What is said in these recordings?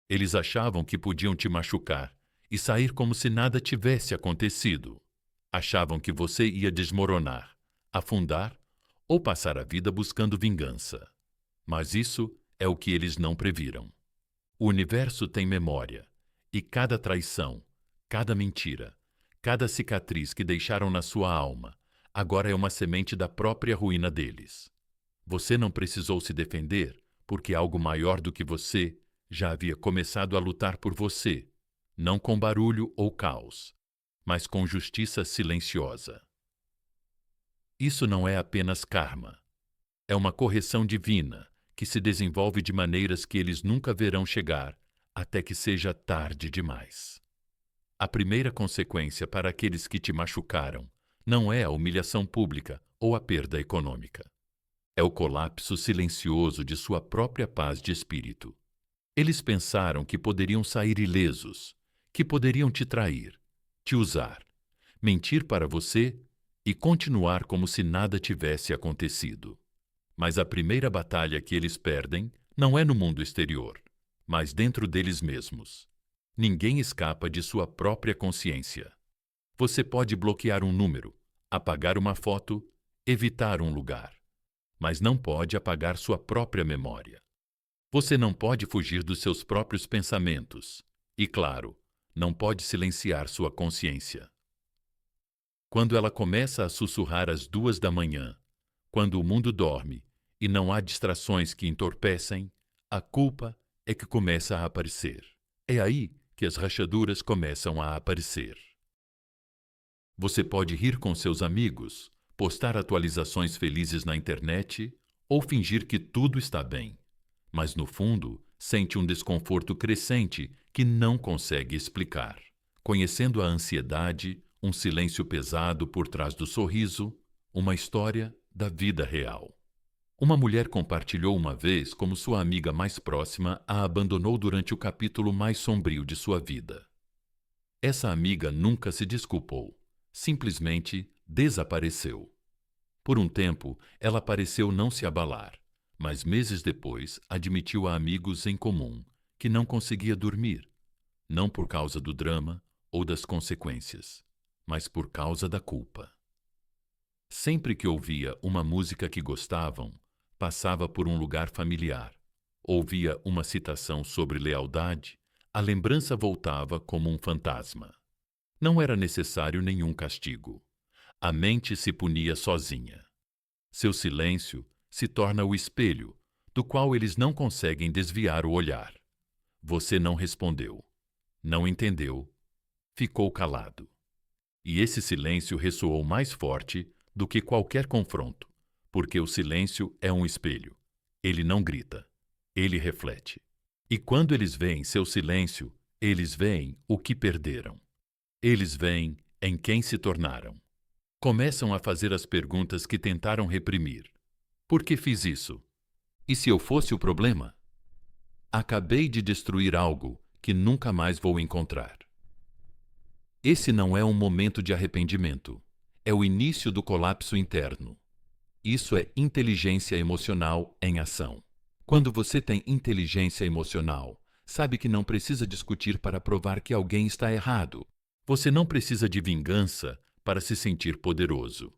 Eles achavam que podiam te machucar e sair como se nada tivesse acontecido. Achavam que você ia desmoronar, afundar ou passar a vida buscando vingança. Mas isso é o que eles não previram. O universo tem memória, e cada traição, cada mentira, cada cicatriz que deixaram na sua alma, agora é uma semente da própria ruína deles. Você não precisou se defender, porque algo maior do que você já havia começado a lutar por você, não com barulho ou caos, mas com justiça silenciosa. Isso não é apenas karma. É uma correção divina que se desenvolve de maneiras que eles nunca verão chegar até que seja tarde demais. A primeira consequência para aqueles que te machucaram não é a humilhação pública ou a perda econômica. É o colapso silencioso de sua própria paz de espírito. Eles pensaram que poderiam sair ilesos, que poderiam te trair, te usar, mentir para você e continuar como se nada tivesse acontecido. Mas a primeira batalha que eles perdem não é no mundo exterior, mas dentro deles mesmos. Ninguém escapa de sua própria consciência. Você pode bloquear um número, apagar uma foto, evitar um lugar, mas não pode apagar sua própria memória. Você não pode fugir dos seus próprios pensamentos e, claro, não pode silenciar sua consciência. Quando ela começa a sussurrar às 2 da manhã, quando o mundo dorme e não há distrações que entorpecem, a culpa é que começa a aparecer. É aí que as rachaduras começam a aparecer. Você pode rir com seus amigos, postar atualizações felizes na internet ou fingir que tudo está bem, mas no fundo sente um desconforto crescente que não consegue explicar. Conhecendo a ansiedade, um silêncio pesado por trás do sorriso, uma história da vida real. Uma mulher compartilhou uma vez como sua amiga mais próxima a abandonou durante o capítulo mais sombrio de sua vida. Essa amiga nunca se desculpou, simplesmente desapareceu. Por um tempo, ela pareceu não se abalar, mas meses depois admitiu a amigos em comum que não conseguia dormir, não por causa do drama ou das consequências, mas por causa da culpa. Sempre que ouvia uma música que gostavam, passava por um lugar familiar, ouvia uma citação sobre lealdade, a lembrança voltava como um fantasma. Não era necessário nenhum castigo. A mente se punia sozinha. Seu silêncio se torna o espelho, do qual eles não conseguem desviar o olhar. Você não respondeu, não entendeu, ficou calado. E esse silêncio ressoou mais forte do que qualquer confronto, porque o silêncio é um espelho. Ele não grita, ele reflete. E quando eles veem seu silêncio, eles veem o que perderam. Eles veem em quem se tornaram. Começam a fazer as perguntas que tentaram reprimir. Por que fiz isso? E se eu fosse o problema? Acabei de destruir algo que nunca mais vou encontrar. Esse não é um momento de arrependimento. É o início do colapso interno. Isso é inteligência emocional em ação. Quando você tem inteligência emocional, sabe que não precisa discutir para provar que alguém está errado. Você não precisa de vingança para se sentir poderoso.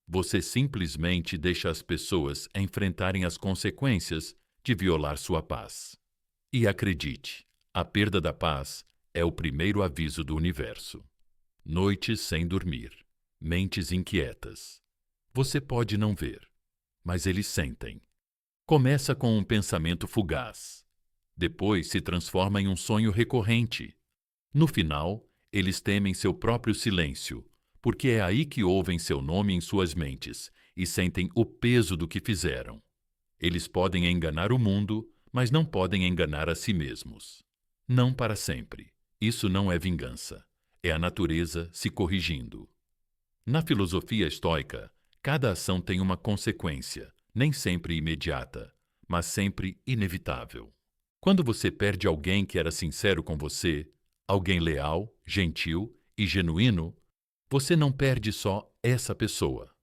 Você simplesmente deixa as pessoas enfrentarem as consequências de violar sua paz. E acredite, a perda da paz é o primeiro aviso do universo. Noites sem dormir, mentes inquietas. Você pode não ver, mas eles sentem. Começa com um pensamento fugaz. Depois se transforma em um sonho recorrente. No final, eles temem seu próprio silêncio, porque é aí que ouvem seu nome em suas mentes e sentem o peso do que fizeram. Eles podem enganar o mundo, mas não podem enganar a si mesmos. Não para sempre. Isso não é vingança. É a natureza se corrigindo. Na filosofia estoica, cada ação tem uma consequência, nem sempre imediata, mas sempre inevitável. Quando você perde alguém que era sincero com você, alguém leal, gentil e genuíno, você não perde só essa pessoa.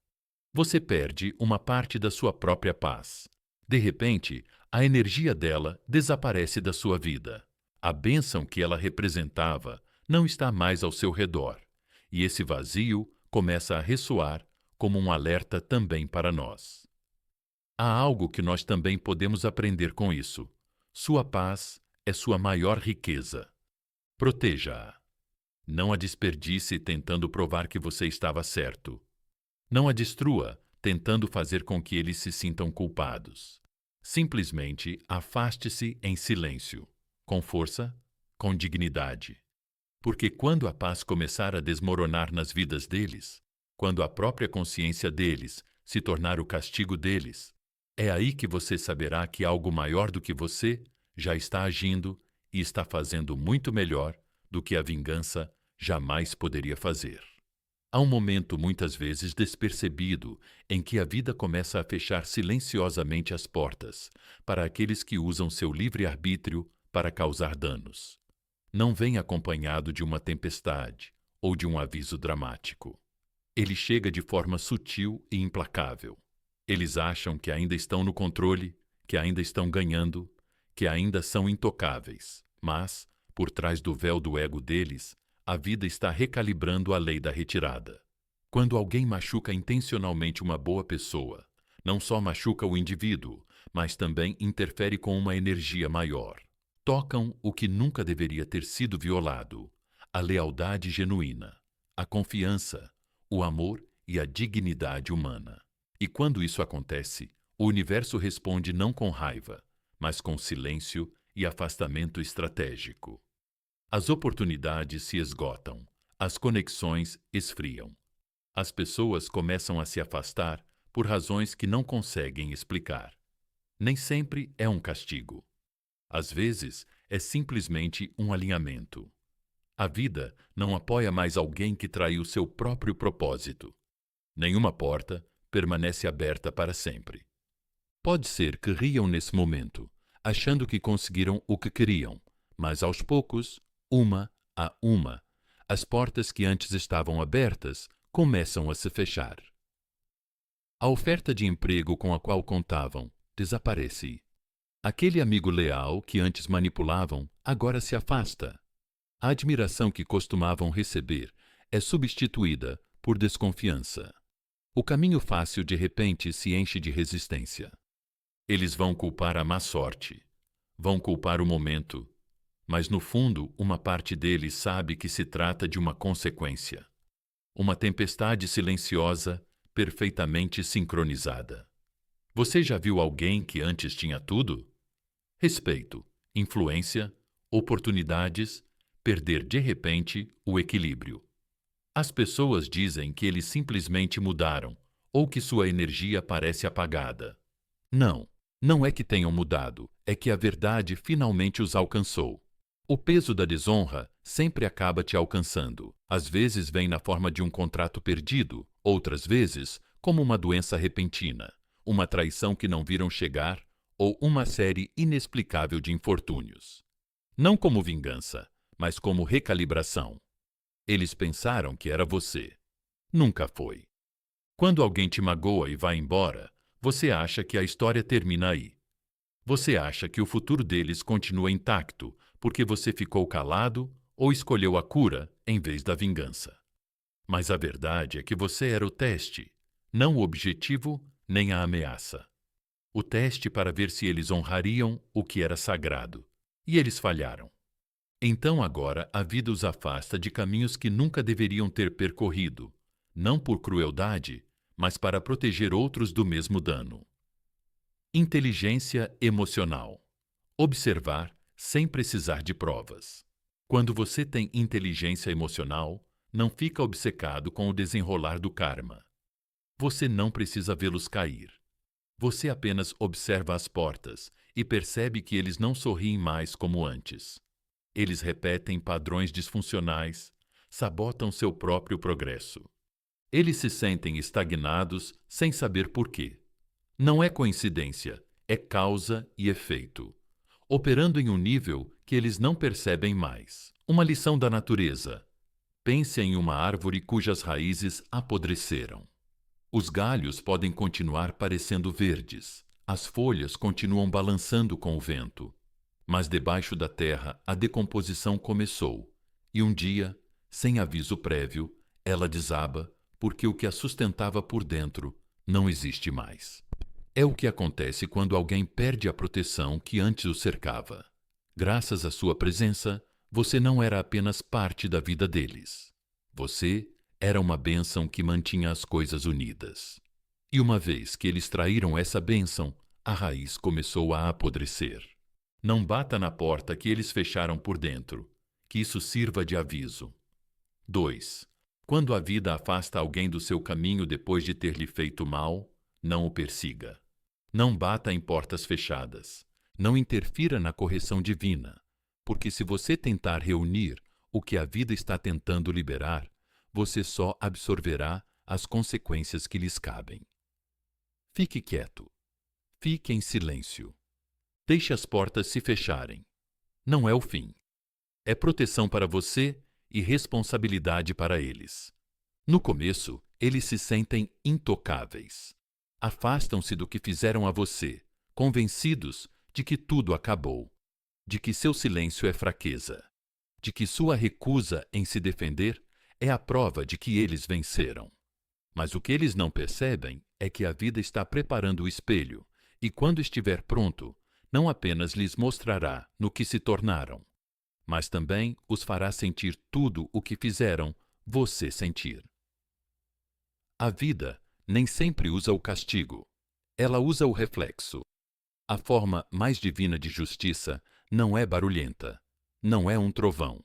Você perde uma parte da sua própria paz. De repente, a energia dela desaparece da sua vida. A bênção que ela representava não está mais ao seu redor, e esse vazio começa a ressoar como um alerta também para nós. Há algo que nós também podemos aprender com isso. Sua paz é sua maior riqueza. Proteja-a. Não a desperdice tentando provar que você estava certo. Não a destrua tentando fazer com que eles se sintam culpados. Simplesmente afaste-se em silêncio, com força, com dignidade. Porque quando a paz começar a desmoronar nas vidas deles, quando a própria consciência deles se tornar o castigo deles, é aí que você saberá que algo maior do que você já está agindo e está fazendo muito melhor do que a vingança jamais poderia fazer. Há um momento muitas vezes despercebido em que a vida começa a fechar silenciosamente as portas para aqueles que usam seu livre-arbítrio para causar danos. Não vem acompanhado de uma tempestade ou de um aviso dramático. Ele chega de forma sutil e implacável. Eles acham que ainda estão no controle, que ainda estão ganhando, que ainda são intocáveis, mas, por trás do véu do ego deles, a vida está recalibrando a lei da retirada. Quando alguém machuca intencionalmente uma boa pessoa, não só machuca o indivíduo, mas também interfere com uma energia maior. Tocam o que nunca deveria ter sido violado: a lealdade genuína, a confiança, o amor e a dignidade humana. E quando isso acontece, o universo responde não com raiva, mas com silêncio e afastamento estratégico. As oportunidades se esgotam, as conexões esfriam. As pessoas começam a se afastar por razões que não conseguem explicar. Nem sempre é um castigo. Às vezes, é simplesmente um alinhamento. A vida não apoia mais alguém que traiu seu próprio propósito. Nenhuma porta permanece aberta para sempre. Pode ser que riam nesse momento, achando que conseguiram o que queriam, mas aos poucos, uma a uma, as portas que antes estavam abertas começam a se fechar. A oferta de emprego com a qual contavam desaparece. Aquele amigo leal que antes manipulavam agora se afasta. A admiração que costumavam receber é substituída por desconfiança. O caminho fácil de repente se enche de resistência. Eles vão culpar a má sorte, vão culpar o momento, mas no fundo uma parte deles sabe que se trata de uma consequência. Uma tempestade silenciosa, perfeitamente sincronizada. Você já viu alguém que antes tinha tudo? Respeito, influência, oportunidades, perder de repente o equilíbrio. As pessoas dizem que eles simplesmente mudaram ou que sua energia parece apagada. Não, não é que tenham mudado, é que a verdade finalmente os alcançou. O peso da desonra sempre acaba te alcançando. Às vezes vem na forma de um contrato perdido, outras vezes como uma doença repentina, uma traição que não viram chegar ou uma série inexplicável de infortúnios. Não como vingança, mas como recalibração. Eles pensaram que era você. Nunca foi. Quando alguém te magoa e vai embora, você acha que a história termina aí. Você acha que o futuro deles continua intacto porque você ficou calado ou escolheu a cura em vez da vingança. Mas a verdade é que você era o teste, não o objetivo nem a ameaça. O teste para ver se eles honrariam o que era sagrado. E eles falharam. Então agora a vida os afasta de caminhos que nunca deveriam ter percorrido, não por crueldade, mas para proteger outros do mesmo dano. Inteligência emocional. Observar sem precisar de provas. Quando você tem inteligência emocional, não fica obcecado com o desenrolar do karma. Você não precisa vê-los cair. Você apenas observa as portas e percebe que eles não sorriem mais como antes. Eles repetem padrões disfuncionais, sabotam seu próprio progresso. Eles se sentem estagnados sem saber por quê. Não é coincidência, é causa e efeito, operando em um nível que eles não percebem mais. Uma lição da natureza. Pense em uma árvore cujas raízes apodreceram. Os galhos podem continuar parecendo verdes, as folhas continuam balançando com o vento, Mas debaixo da terra a decomposição começou, e um dia, sem aviso prévio, ela desaba, porque o que a sustentava por dentro não existe mais. É o que acontece quando alguém perde a proteção que antes o cercava. Graças à sua presença, você não era apenas parte da vida deles. Você era uma bênção que mantinha as coisas unidas. E uma vez que eles traíram essa bênção, a raiz começou a apodrecer. Não bata na porta que eles fecharam por dentro, que isso sirva de aviso. 2. Quando a vida afasta alguém do seu caminho depois de ter lhe feito mal, não o persiga. Não bata em portas fechadas. Não interfira na correção divina, porque se você tentar reunir o que a vida está tentando liberar, você só absorverá as consequências que lhes cabem. Fique quieto. Fique em silêncio. Deixe as portas se fecharem. Não é o fim. É proteção para você e responsabilidade para eles. No começo, eles se sentem intocáveis. Afastam-se do que fizeram a você, convencidos de que tudo acabou, de que seu silêncio é fraqueza, de que sua recusa em se defender é a prova de que eles venceram. Mas o que eles não percebem é que a vida está preparando o espelho e, quando estiver pronto, não apenas lhes mostrará no que se tornaram, mas também os fará sentir tudo o que fizeram você sentir. A vida nem sempre usa o castigo. Ela usa o reflexo. A forma mais divina de justiça não é barulhenta, não é um trovão,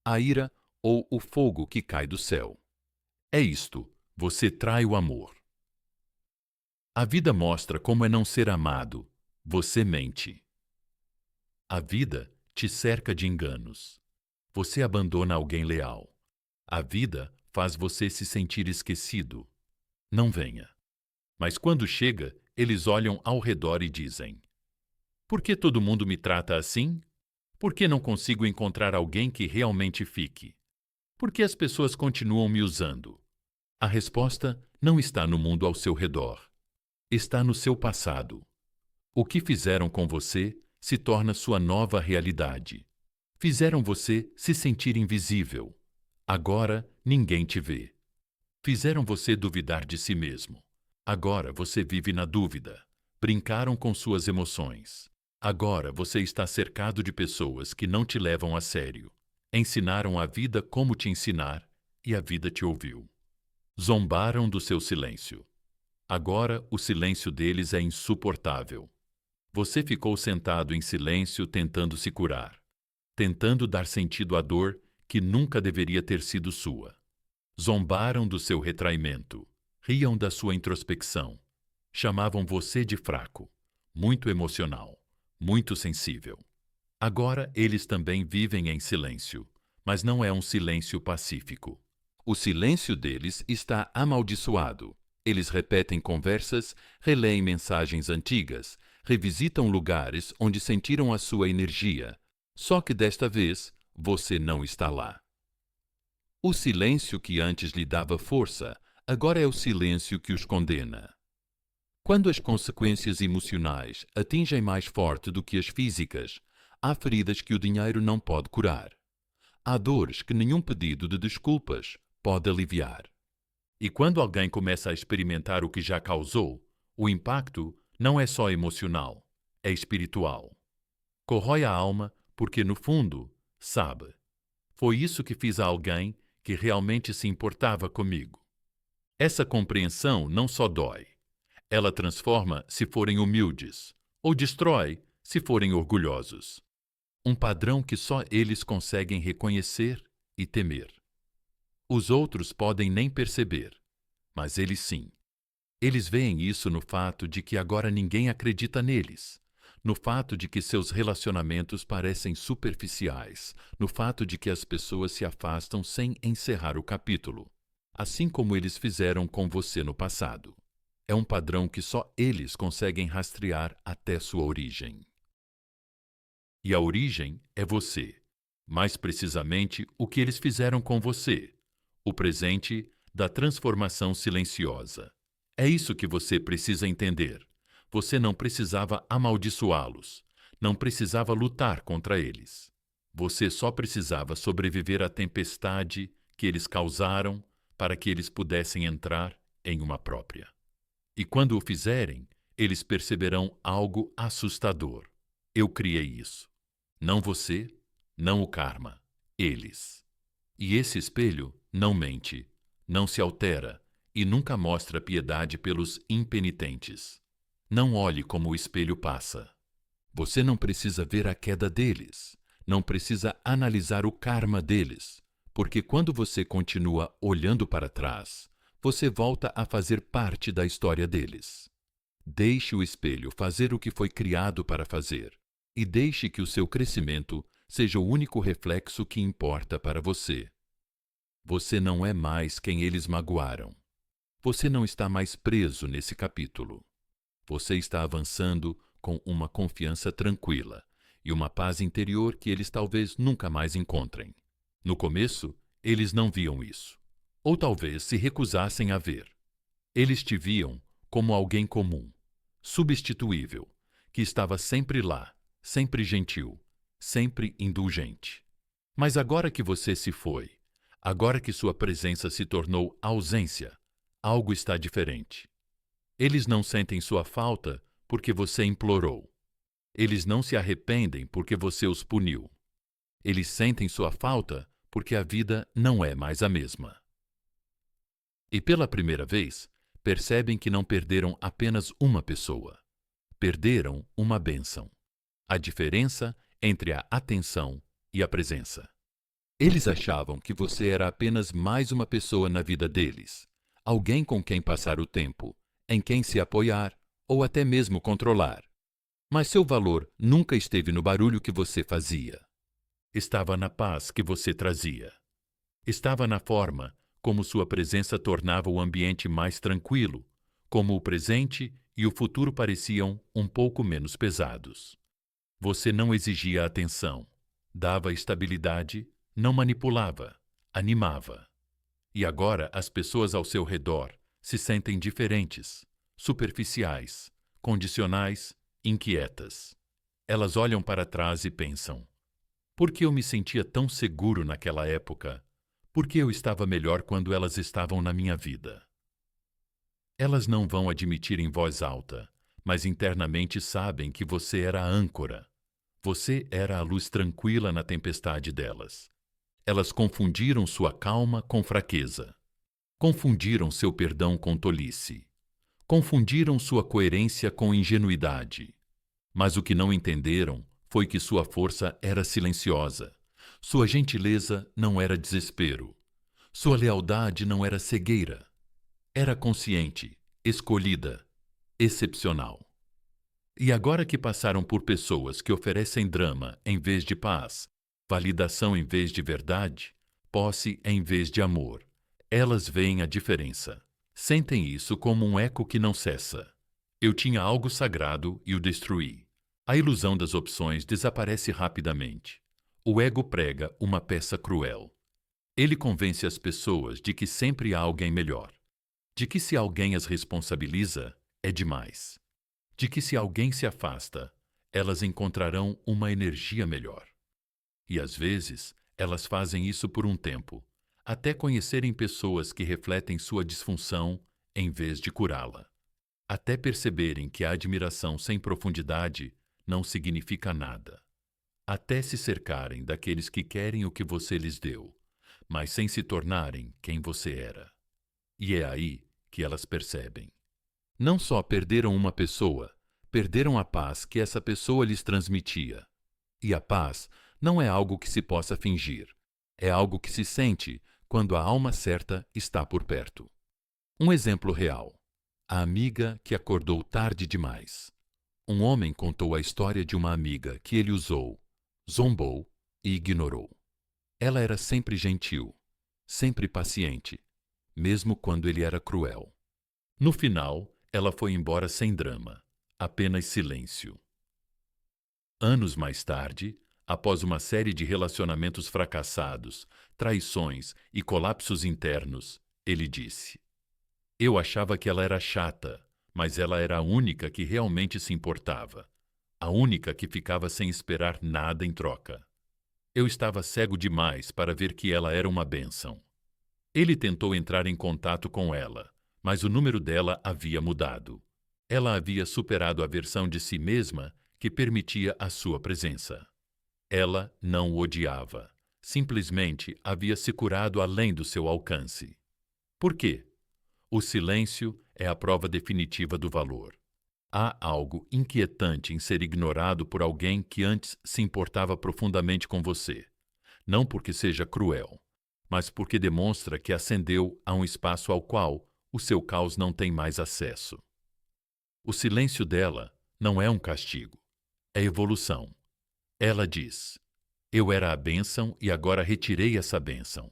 a ira ou o fogo que cai do céu. É isto, você trai o amor. A vida mostra como é não ser amado, você mente. A vida te cerca de enganos. Você abandona alguém leal. A vida faz você se sentir esquecido. Não venha. Mas quando chega, eles olham ao redor e dizem: por que todo mundo me trata assim? Por que não consigo encontrar alguém que realmente fique? Por que as pessoas continuam me usando? A resposta não está no mundo ao seu redor. Está no seu passado. O que fizeram com você se torna sua nova realidade. Fizeram você se sentir invisível. Agora ninguém te vê. Fizeram você duvidar de si mesmo. Agora você vive na dúvida. Brincaram com suas emoções. Agora você está cercado de pessoas que não te levam a sério. Ensinaram a vida como te ensinar e a vida te ouviu. Zombaram do seu silêncio. Agora o silêncio deles é insuportável. Você ficou sentado em silêncio tentando se curar, tentando dar sentido à dor que nunca deveria ter sido sua. Zombaram do seu retraimento, riam da sua introspecção, chamavam você de fraco, muito emocional, muito sensível. Agora eles também vivem em silêncio, mas não é um silêncio pacífico. O silêncio deles está amaldiçoado. Eles repetem conversas, releem mensagens antigas, revisitam lugares onde sentiram a sua energia, só que desta vez você não está lá. O silêncio que antes lhe dava força, agora é o silêncio que os condena. Quando as consequências emocionais atingem mais forte do que as físicas, há feridas que o dinheiro não pode curar. Há dores que nenhum pedido de desculpas pode aliviar. E quando alguém começa a experimentar o que já causou, o impacto não é só emocional, é espiritual. Corrói a alma porque, no fundo, sabe: foi isso que fiz a alguém que realmente se importava comigo. Essa compreensão não só dói, ela transforma se forem humildes, ou destrói se forem orgulhosos. Um padrão que só eles conseguem reconhecer e temer. Os outros podem nem perceber, mas eles sim. Eles veem isso no fato de que agora ninguém acredita neles, no fato de que seus relacionamentos parecem superficiais, no fato de que as pessoas se afastam sem encerrar o capítulo, assim como eles fizeram com você no passado. É um padrão que só eles conseguem rastrear até sua origem. E a origem é você, mais precisamente o que eles fizeram com você, o presente da transformação silenciosa. É isso que você precisa entender. Você não precisava amaldiçoá-los, Não precisava lutar contra eles. Você só precisava sobreviver à tempestade que eles causaram para que eles pudessem entrar em uma própria. E quando o fizerem, eles perceberão algo assustador. Eu criei isso. Não você, não o karma. Eles. E esse espelho não mente, não se altera e nunca mostra piedade pelos impenitentes. Não olhe como o espelho passa. Você não precisa ver a queda deles. Não precisa analisar o karma deles. Porque quando você continua olhando para trás, você volta a fazer parte da história deles. Deixe o espelho fazer o que foi criado para fazer. E deixe que o seu crescimento seja o único reflexo que importa para você. Você não é mais quem eles magoaram. Você não está mais preso nesse capítulo. Você está avançando com uma confiança tranquila e uma paz interior que eles talvez nunca mais encontrem. No começo, eles não viam isso. Ou talvez se recusassem a ver. Eles te viam como alguém comum, substituível, que estava sempre lá, sempre gentil, sempre indulgente. Mas agora que você se foi, agora que sua presença se tornou ausência, algo está diferente. Eles não sentem sua falta porque você implorou. Eles não se arrependem porque você os puniu. Eles sentem sua falta porque a vida não é mais a mesma. E pela primeira vez, percebem que não perderam apenas uma pessoa. Perderam uma bênção. A diferença entre a atenção e a presença. Eles achavam que você era apenas mais uma pessoa na vida deles, alguém com quem passar o tempo, em quem se apoiar ou até mesmo controlar. Mas seu valor nunca esteve no barulho que você fazia. Estava na paz que você trazia. Estava na forma como sua presença tornava o ambiente mais tranquilo, como o presente e o futuro pareciam um pouco menos pesados. Você não exigia atenção, dava estabilidade, não manipulava, animava. E agora as pessoas ao seu redor se sentem diferentes, superficiais, condicionais, inquietas. Elas olham para trás e pensam: por que eu me sentia tão seguro naquela época? Por que eu estava melhor quando elas estavam na minha vida? Elas não vão admitir em voz alta, mas internamente sabem que você era a âncora. Você era a luz tranquila na tempestade delas. Elas confundiram sua calma com fraqueza. Confundiram seu perdão com tolice. Confundiram sua coerência com ingenuidade. Mas o que não entenderam foi que sua força era silenciosa. Sua gentileza não era desespero. Sua lealdade não era cegueira. Era consciente, escolhida, excepcional. E agora que passaram por pessoas que oferecem drama em vez de paz, validação em vez de verdade, posse em vez de amor, elas veem a diferença. Sentem isso como um eco que não cessa. Eu tinha algo sagrado e o destruí. A ilusão das opções desaparece rapidamente. O ego prega uma peça cruel. Ele convence as pessoas de que sempre há alguém melhor, de que se alguém as responsabiliza, é demais, de que se alguém se afasta, elas encontrarão uma energia melhor. E às vezes, elas fazem isso por um tempo, até conhecerem pessoas que refletem sua disfunção em vez de curá-la, até perceberem que a admiração sem profundidade não significa nada. Até se cercarem daqueles que querem o que você lhes deu, mas sem se tornarem quem você era. E é aí que elas percebem. Não só perderam uma pessoa, perderam a paz que essa pessoa lhes transmitia. E a paz não é algo que se possa fingir, é algo que se sente quando a alma certa está por perto. Um exemplo real: a amiga que acordou tarde demais. Um homem contou a história de uma amiga que ele usou, zombou e ignorou. Ela era sempre gentil, sempre paciente, mesmo quando ele era cruel. No final, ela foi embora sem drama, apenas silêncio. Anos mais tarde, após uma série de relacionamentos fracassados, traições e colapsos internos, ele disse: eu achava que ela era chata, mas ela era a única que realmente se importava. a única que ficava sem esperar nada em troca. Eu estava cego demais para ver que ela era uma bênção. Ele tentou entrar em contato com ela, mas o número dela havia mudado. Ela havia superado a versão de si mesma que permitia a sua presença. Ela não o odiava. Simplesmente havia se curado além do seu alcance. Por quê? O silêncio é a prova definitiva do valor. Há algo inquietante em ser ignorado por alguém que antes se importava profundamente com você. Não porque seja cruel, mas porque demonstra que ascendeu a um espaço ao qual o seu caos não tem mais acesso. O silêncio dela não é um castigo, é evolução. Ela diz: eu era a bênção e agora retirei essa bênção.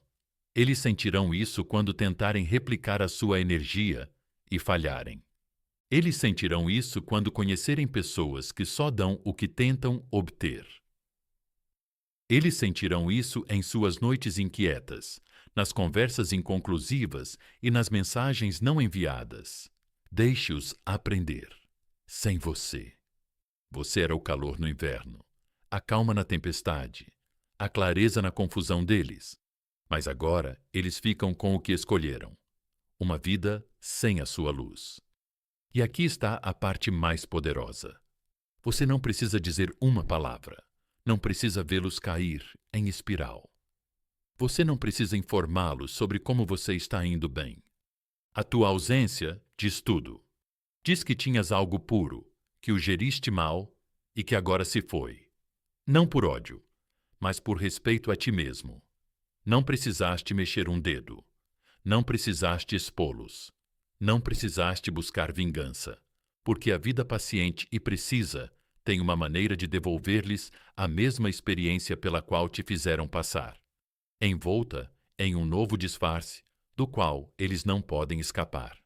Eles sentirão isso quando tentarem replicar a sua energia e falharem. Eles sentirão isso quando conhecerem pessoas que só dão o que tentam obter. Eles sentirão isso em suas noites inquietas, nas conversas inconclusivas e nas mensagens não enviadas. Deixe-os aprender. Sem você. Você era o calor no inverno, a calma na tempestade, a clareza na confusão deles. Mas agora eles ficam com o que escolheram: uma vida sem a sua luz. E aqui está a parte mais poderosa. Você não precisa dizer uma palavra. Não precisa vê-los cair em espiral. Você não precisa informá-los sobre como você está indo bem. A tua ausência diz tudo. Diz que tinhas algo puro, que o geriste mal e que agora se foi. Não por ódio, mas por respeito a ti mesmo. Não precisaste mexer um dedo. Não precisaste expô-los. Não precisaste buscar vingança, porque a vida paciente e precisa tem uma maneira de devolver-lhes a mesma experiência pela qual te fizeram passar, envolta em um novo disfarce do qual eles não podem escapar.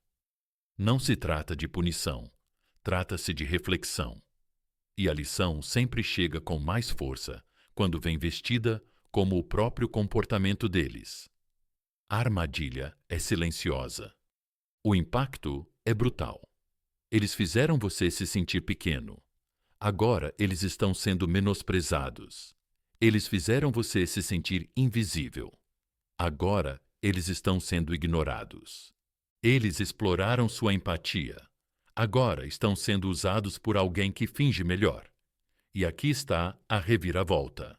Não se trata de punição, trata-se de reflexão. E a lição sempre chega com mais força quando vem vestida como o próprio comportamento deles. A armadilha é silenciosa. O impacto é brutal. Eles fizeram você se sentir pequeno. Agora eles estão sendo menosprezados. Eles fizeram você se sentir invisível. Agora eles estão sendo ignorados. Eles exploraram sua empatia. Agora estão sendo usados por alguém que finge melhor. E aqui está a reviravolta.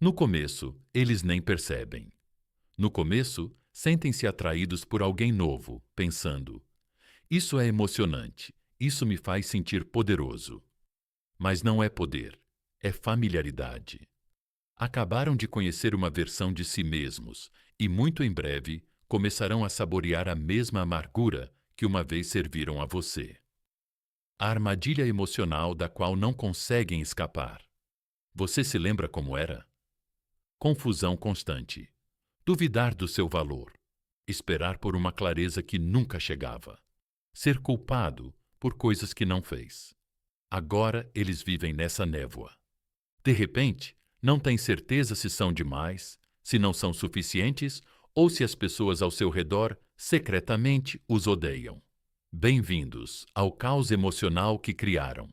No começo, eles nem percebem. No começo, sentem-se atraídos por alguém novo, pensando: isso é emocionante, isso me faz sentir poderoso. Mas não é poder, é familiaridade. Acabaram de conhecer uma versão de si mesmos e, muito em breve, começarão a saborear a mesma amargura que uma vez serviram a você. A armadilha emocional da qual não conseguem escapar. Você se lembra como era? Confusão constante. Duvidar do seu valor. Esperar por uma clareza que nunca chegava. Ser culpado por coisas que não fez. Agora eles vivem nessa névoa. De repente, não têm certeza se são demais, se não são suficientes ou se as pessoas ao seu redor secretamente os odeiam. Bem-vindos ao caos emocional que criaram.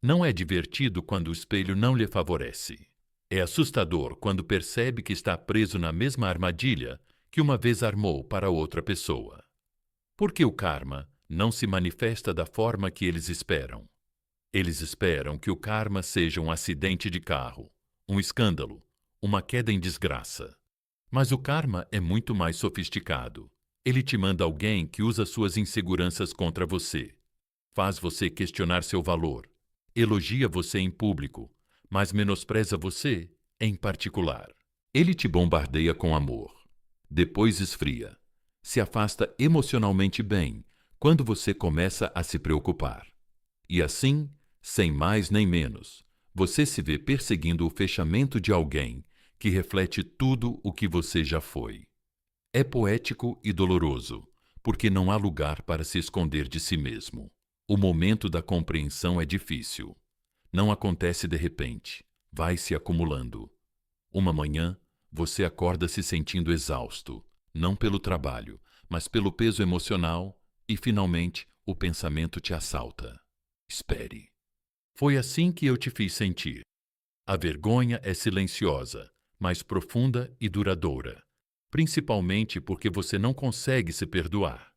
Não é divertido quando o espelho não lhe favorece. É assustador quando percebe que está preso na mesma armadilha que uma vez armou para outra pessoa. Porque o karma não se manifesta da forma que eles esperam. Eles esperam que o karma seja um acidente de carro, um escândalo, uma queda em desgraça. Mas o karma é muito mais sofisticado. Ele te manda alguém que usa suas inseguranças contra você, faz você questionar seu valor, elogia você em público, mas menospreza você em particular. Ele te bombardeia com amor, depois esfria, se afasta emocionalmente bem quando você começa a se preocupar. E assim, sem mais nem menos, você se vê perseguindo o fechamento de alguém que reflete tudo o que você já foi. É poético e doloroso, porque não há lugar para se esconder de si mesmo. O momento da compreensão é difícil. Não acontece de repente, vai se acumulando. Uma manhã, você acorda se sentindo exausto, não pelo trabalho, mas pelo peso emocional, e finalmente o pensamento te assalta. Espere. Foi assim que eu te fiz sentir. A vergonha é silenciosa, mas profunda e duradoura, principalmente porque você não consegue se perdoar.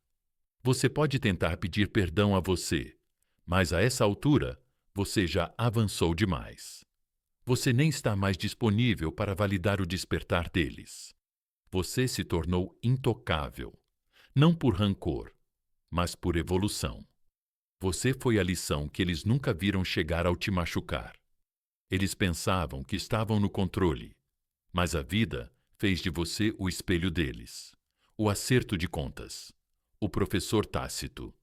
Você pode tentar pedir perdão a você, mas a essa altura você já avançou demais. Você nem está mais disponível para validar o despertar deles. Você se tornou intocável, não por rancor, mas por evolução. Você foi a lição que eles nunca viram chegar ao te machucar. Eles pensavam que estavam no controle, mas a vida fez de você o espelho deles, o acerto de contas, o professor Tácito.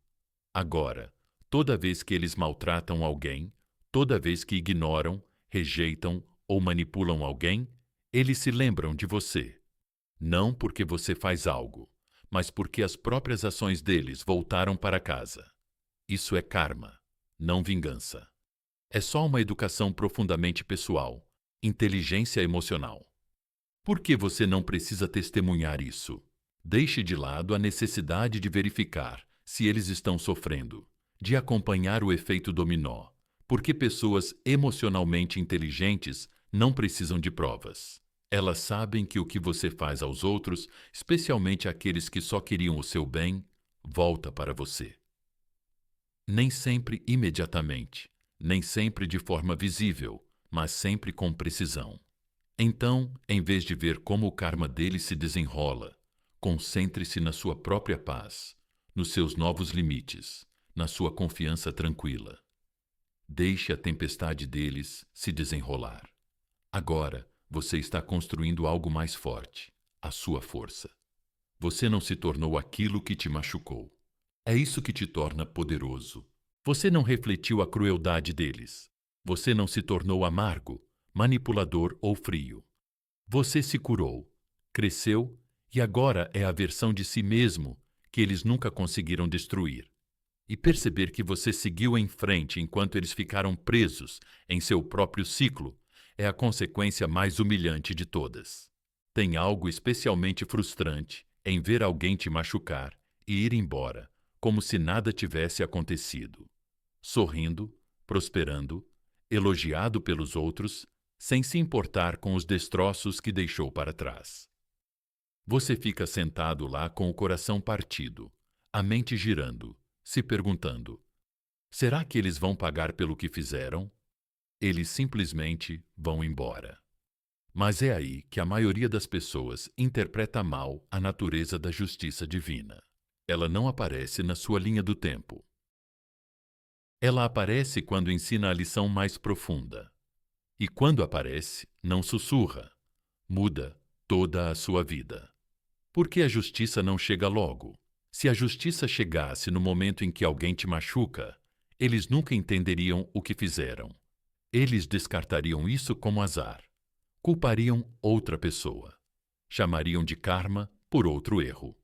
Agora, toda vez que eles maltratam alguém, toda vez que ignoram, rejeitam ou manipulam alguém, eles se lembram de você. Não porque você faz algo, mas porque as próprias ações deles voltaram para casa. Isso é karma, não vingança. É só uma educação profundamente pessoal, inteligência emocional. Por que você não precisa testemunhar isso? Deixe de lado a necessidade de verificar se eles estão sofrendo, de acompanhar o efeito dominó, porque pessoas emocionalmente inteligentes não precisam de provas. Elas sabem que o que você faz aos outros, especialmente aqueles que só queriam o seu bem, volta para você. Nem sempre imediatamente, nem sempre de forma visível, mas sempre com precisão. Então, em vez de ver como o karma dele se desenrola, concentre-se na sua própria paz, nos seus novos limites, na sua confiança tranquila. Deixe a tempestade deles se desenrolar. Agora, você está construindo algo mais forte, a sua força. Você não se tornou aquilo que te machucou. É isso que te torna poderoso. Você não refletiu a crueldade deles. Você não se tornou amargo, manipulador ou frio. Você se curou, cresceu e agora é a versão de si mesmo que eles nunca conseguiram destruir. E perceber que você seguiu em frente enquanto eles ficaram presos em seu próprio ciclo é a consequência mais humilhante de todas. Tem algo especialmente frustrante em ver alguém te machucar e ir embora, como se nada tivesse acontecido. Sorrindo, prosperando, elogiado pelos outros, sem se importar com os destroços que deixou para trás. Você fica sentado lá com o coração partido, a mente girando, se perguntando: será que eles vão pagar pelo que fizeram? Eles simplesmente vão embora. Mas é aí que a maioria das pessoas interpreta mal a natureza da justiça divina. Ela não aparece na sua linha do tempo. Ela aparece quando ensina a lição mais profunda. E quando aparece, não sussurra. Muda toda a sua vida. Por que a justiça não chega logo? Se a justiça chegasse no momento em que alguém te machuca, eles nunca entenderiam o que fizeram. Eles descartariam isso como azar. Culpariam outra pessoa. Chamariam de karma por outro erro.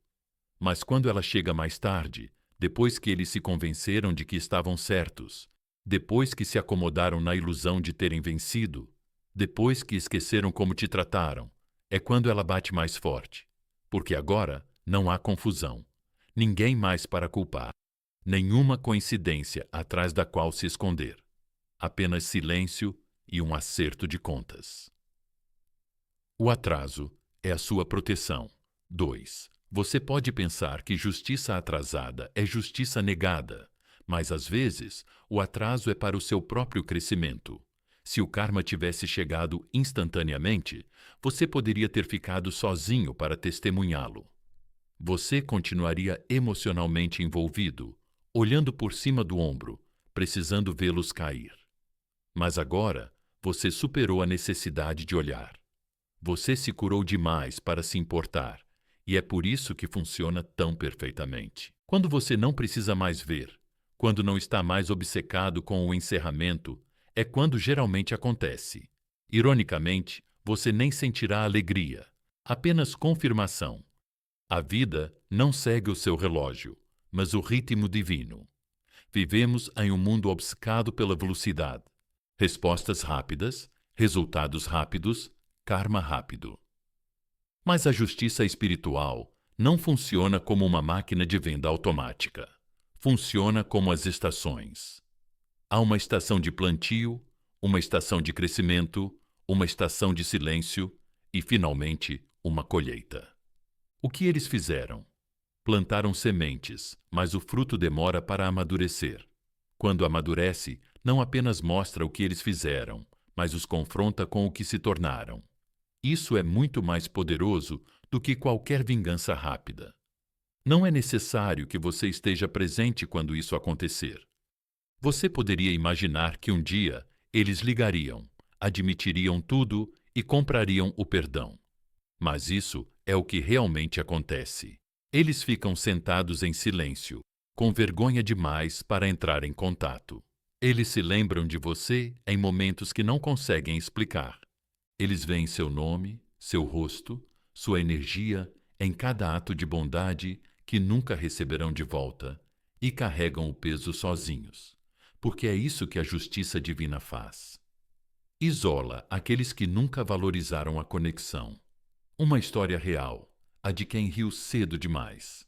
Mas quando ela chega mais tarde, depois que eles se convenceram de que estavam certos, depois que se acomodaram na ilusão de terem vencido, depois que esqueceram como te trataram, é quando ela bate mais forte. Porque agora não há confusão. Ninguém mais para culpar. Nenhuma coincidência atrás da qual se esconder. Apenas silêncio e um acerto de contas. O atraso é a sua proteção. 2. Você pode pensar que justiça atrasada é justiça negada, mas às vezes o atraso é para o seu próprio crescimento. Se o karma tivesse chegado instantaneamente, você poderia ter ficado sozinho para testemunhá-lo. Você continuaria emocionalmente envolvido, olhando por cima do ombro, precisando vê-los cair. Mas agora você superou a necessidade de olhar. Você se curou demais para se importar, e é por isso que funciona tão perfeitamente. Quando você não precisa mais ver, quando não está mais obcecado com o encerramento, é quando geralmente acontece. Ironicamente, você nem sentirá alegria, apenas confirmação. A vida não segue o seu relógio, mas o ritmo divino. Vivemos em um mundo obcecado pela velocidade. Respostas rápidas, resultados rápidos, karma rápido. Mas a justiça espiritual não funciona como uma máquina de venda automática. Funciona como as estações. Há uma estação de plantio, uma estação de crescimento, uma estação de silêncio e, finalmente, uma colheita. O que eles fizeram? Plantaram sementes, mas o fruto demora para amadurecer. Quando amadurece, não apenas mostra o que eles fizeram, mas os confronta com o que se tornaram. Isso é muito mais poderoso do que qualquer vingança rápida. Não é necessário que você esteja presente quando isso acontecer. Você poderia imaginar que um dia eles ligariam, admitiriam tudo e comprariam o perdão. Mas isso é o que realmente acontece. Eles ficam sentados em silêncio, com vergonha demais para entrar em contato. Eles se lembram de você em momentos que não conseguem explicar. Eles veem seu nome, seu rosto, sua energia em cada ato de bondade que nunca receberão de volta e carregam o peso sozinhos, porque é isso que a justiça divina faz. Isola aqueles que nunca valorizaram a conexão. Uma história real, a de quem riu cedo demais.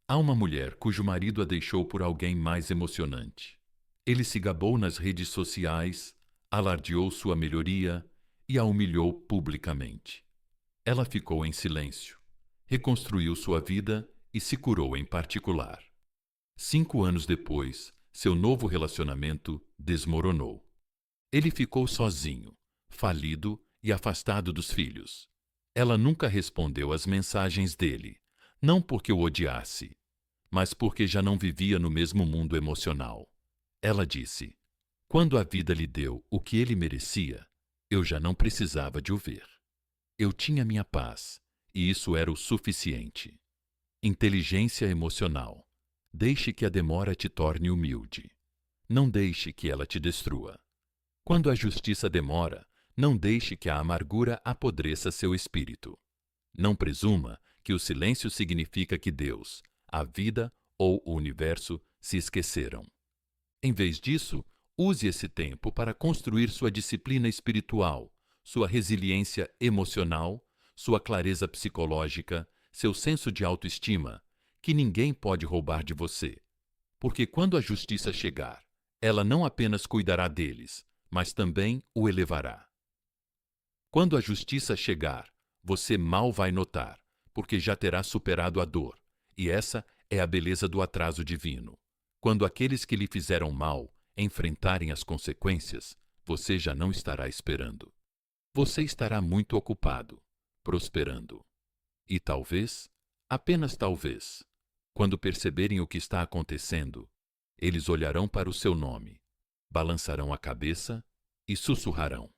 Há uma mulher cujo marido a deixou por alguém mais emocionante. Ele se gabou nas redes sociais, alardeou sua melhoria e a humilhou publicamente. Ela ficou em silêncio, reconstruiu sua vida e se curou em particular. 5 anos depois, seu novo relacionamento desmoronou. Ele ficou sozinho, falido e afastado dos filhos. Ela nunca respondeu às mensagens dele, não porque o odiasse, mas porque já não vivia no mesmo mundo emocional. Ela disse: "Quando a vida lhe deu o que ele merecia, eu já não precisava de o ver. Eu tinha minha paz, e isso era o suficiente." Inteligência emocional. Deixe que a demora te torne humilde. Não deixe que ela te destrua. Quando a justiça demora, não deixe que a amargura apodreça seu espírito. Não presuma que o silêncio significa que Deus, a vida ou o universo se esqueceram. Em vez disso, use esse tempo para construir sua disciplina espiritual, sua resiliência emocional, sua clareza psicológica, seu senso de autoestima, que ninguém pode roubar de você. Porque quando a justiça chegar, ela não apenas cuidará deles, mas também o elevará. Quando a justiça chegar, você mal vai notar, porque já terá superado a dor, e essa é a beleza do atraso divino. Quando aqueles que lhe fizeram mal enfrentarem as consequências, você já não estará esperando. Você estará muito ocupado, prosperando. E talvez, apenas talvez, quando perceberem o que está acontecendo, eles olharão para o seu nome, balançarão a cabeça e sussurrarão: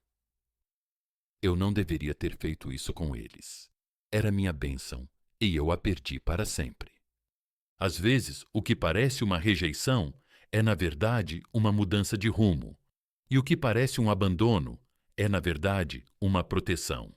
"Eu não deveria ter feito isso com eles. Era minha bênção e eu a perdi para sempre." Às vezes, o que parece uma rejeição é, na verdade, uma mudança de rumo. E o que parece um abandono é, na verdade, uma proteção.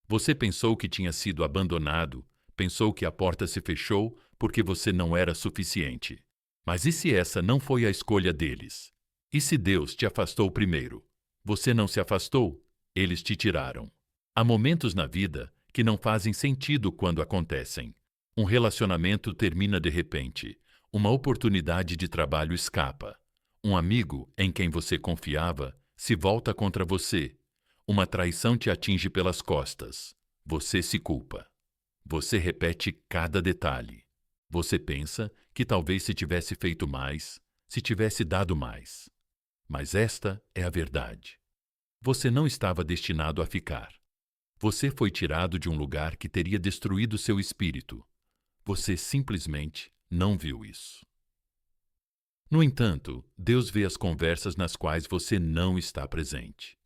Você pensou que tinha sido abandonado, pensou que a porta se fechou porque você não era suficiente. Mas e se essa não foi a escolha deles? E se Deus te afastou primeiro? Você não se afastou, eles te tiraram. Há momentos na vida que não fazem sentido quando acontecem. Um relacionamento termina de repente. Uma oportunidade de trabalho escapa. Um amigo em quem você confiava se volta contra você. Uma traição te atinge pelas costas. Você se culpa. Você repete cada detalhe. Você pensa que talvez se tivesse feito mais, se tivesse dado mais. Mas esta é a verdade. Você não estava destinado a ficar. Você foi tirado de um lugar que teria destruído seu espírito. Você simplesmente não viu isso. No entanto, Deus vê as conversas nas quais você não está presente.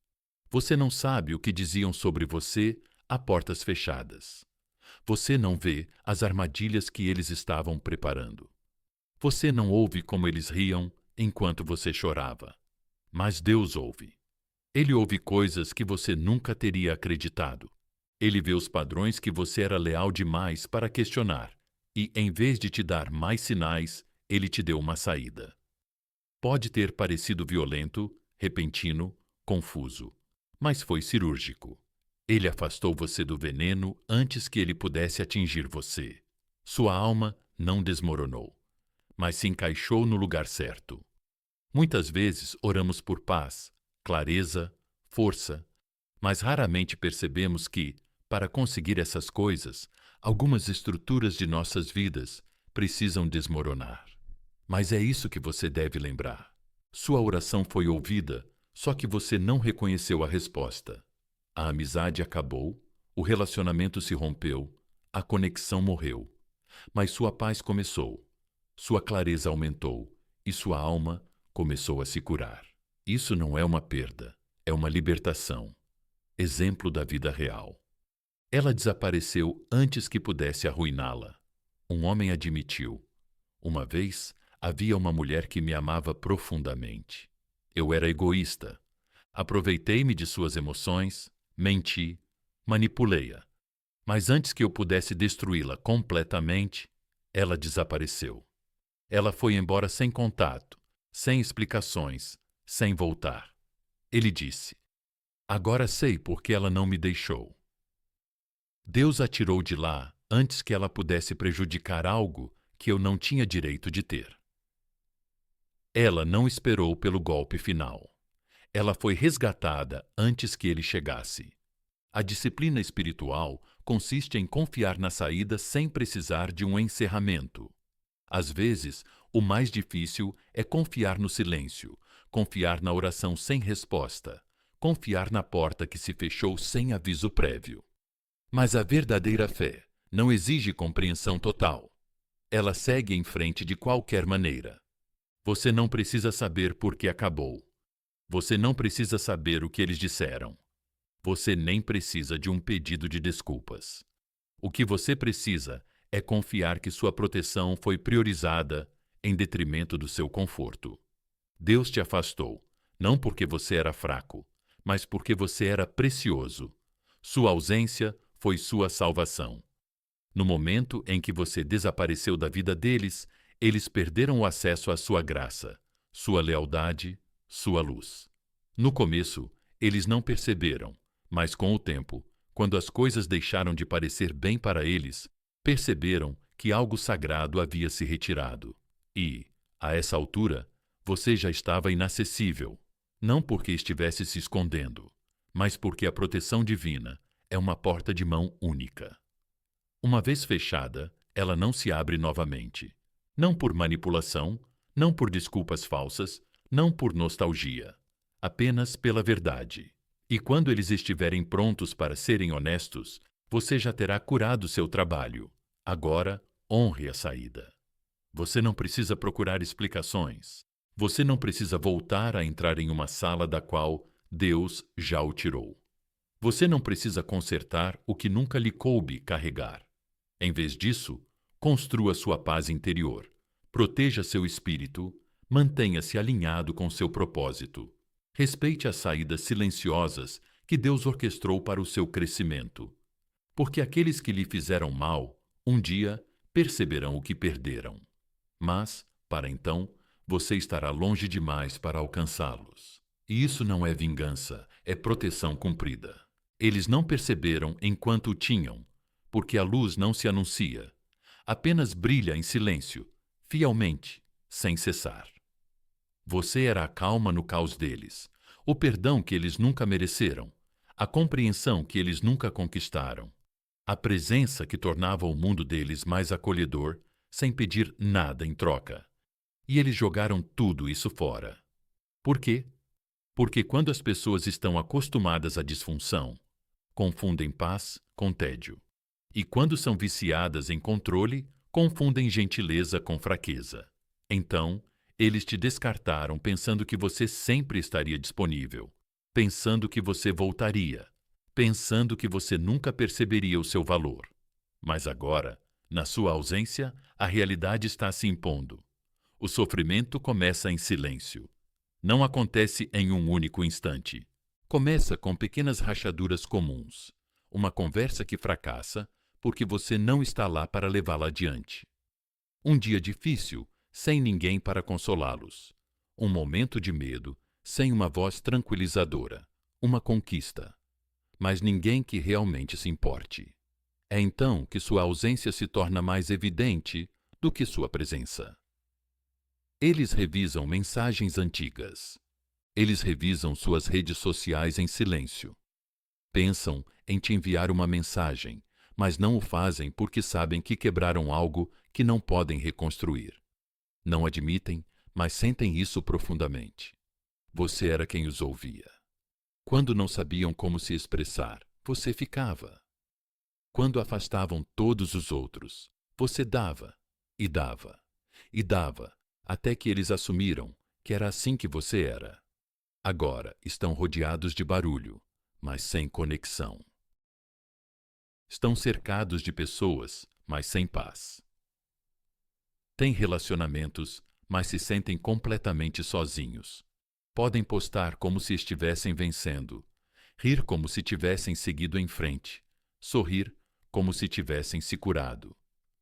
Você não sabe o que diziam sobre você a portas fechadas. Você não vê as armadilhas que eles estavam preparando. Você não ouve como eles riam enquanto você chorava. Mas Deus ouve. Ele ouve coisas que você nunca teria acreditado. Ele vê os padrões que você era leal demais para questionar. E, em vez de te dar mais sinais, ele te deu uma saída. Pode ter parecido violento, repentino, confuso, mas foi cirúrgico. Ele afastou você do veneno antes que ele pudesse atingir você. Sua alma não desmoronou, mas se encaixou no lugar certo. Muitas vezes oramos por paz, clareza, força, mas raramente percebemos que, para conseguir essas coisas, algumas estruturas de nossas vidas precisam desmoronar. Mas é isso que você deve lembrar. Sua oração foi ouvida, só que você não reconheceu a resposta. A amizade acabou, o relacionamento se rompeu, a conexão morreu. Mas sua paz começou, sua clareza aumentou e sua alma começou a se curar. Isso não é uma perda, é uma libertação. Exemplo da vida real. Ela desapareceu antes que pudesse arruiná-la. Um homem admitiu: uma vez havia uma mulher que me amava profundamente. Eu era egoísta. Aproveitei-me de suas emoções, menti, manipulei-a. Mas antes que eu pudesse destruí-la completamente, ela desapareceu. Ela foi embora sem contato, sem explicações, sem voltar. Ele disse: agora sei por que ela não me deixou. Deus a tirou de lá antes que ela pudesse prejudicar algo que eu não tinha direito de ter. Ela não esperou pelo golpe final. Ela foi resgatada antes que ele chegasse. A disciplina espiritual consiste em confiar na saída sem precisar de um encerramento. Às vezes, o mais difícil é confiar no silêncio, confiar na oração sem resposta, confiar na porta que se fechou sem aviso prévio. Mas a verdadeira fé não exige compreensão total. Ela segue em frente de qualquer maneira. Você não precisa saber por que acabou. Você não precisa saber o que eles disseram. Você nem precisa de um pedido de desculpas. O que você precisa é confiar que sua proteção foi priorizada em detrimento do seu conforto. Deus te afastou, não porque você era fraco, mas porque você era precioso. Sua ausência foi sua salvação. No momento em que você desapareceu da vida deles, eles perderam o acesso à sua graça, sua lealdade, sua luz. No começo, eles não perceberam, mas com o tempo, quando as coisas deixaram de parecer bem para eles, perceberam que algo sagrado havia se retirado. E, a essa altura, você já estava inacessível, não porque estivesse se escondendo, mas porque a proteção divina é uma porta de mão única. Uma vez fechada, ela não se abre novamente. Não por manipulação, não por desculpas falsas, não por nostalgia. Apenas pela verdade. E quando eles estiverem prontos para serem honestos, você já terá curado seu trabalho. Agora, honre a saída. Você não precisa procurar explicações. Você não precisa voltar a entrar em uma sala da qual Deus já o tirou. Você não precisa consertar o que nunca lhe coube carregar. Em vez disso, construa sua paz interior, proteja seu espírito, mantenha-se alinhado com seu propósito. Respeite as saídas silenciosas que Deus orquestrou para o seu crescimento. Porque aqueles que lhe fizeram mal, um dia perceberão o que perderam. Mas, para então, você estará longe demais para alcançá-los. E isso não é vingança, é proteção cumprida. Eles não perceberam enquanto o tinham, porque a luz não se anuncia, apenas brilha em silêncio, fielmente, sem cessar. Você era a calma no caos deles, o perdão que eles nunca mereceram, a compreensão que eles nunca conquistaram, a presença que tornava o mundo deles mais acolhedor, sem pedir nada em troca. E eles jogaram tudo isso fora. Por quê? Porque quando as pessoas estão acostumadas à disfunção, confundem paz com tédio. E quando são viciadas em controle, confundem gentileza com fraqueza. Então, eles te descartaram pensando que você sempre estaria disponível, pensando que você voltaria, pensando que você nunca perceberia o seu valor. Mas agora, na sua ausência, a realidade está se impondo. O sofrimento começa em silêncio. Não acontece em um único instante. Começa com pequenas rachaduras comuns. Uma conversa que fracassa porque você não está lá para levá-la adiante. Um dia difícil, sem ninguém para consolá-los. Um momento de medo, sem uma voz tranquilizadora. Uma conquista. Mas ninguém que realmente se importe. É então que sua ausência se torna mais evidente do que sua presença. Eles revisam mensagens antigas. Eles revisam suas redes sociais em silêncio. Pensam em te enviar uma mensagem, mas não o fazem porque sabem que quebraram algo que não podem reconstruir. Não admitem, mas sentem isso profundamente. Você era quem os ouvia. Quando não sabiam como se expressar, você ficava. Quando afastavam todos os outros, você dava, e dava, e dava, até que eles assumiram que era assim que você era. Agora estão rodeados de barulho, mas sem conexão. Estão cercados de pessoas, mas sem paz. Têm relacionamentos, mas se sentem completamente sozinhos. Podem postar como se estivessem vencendo, rir como se tivessem seguido em frente, sorrir como se tivessem se curado.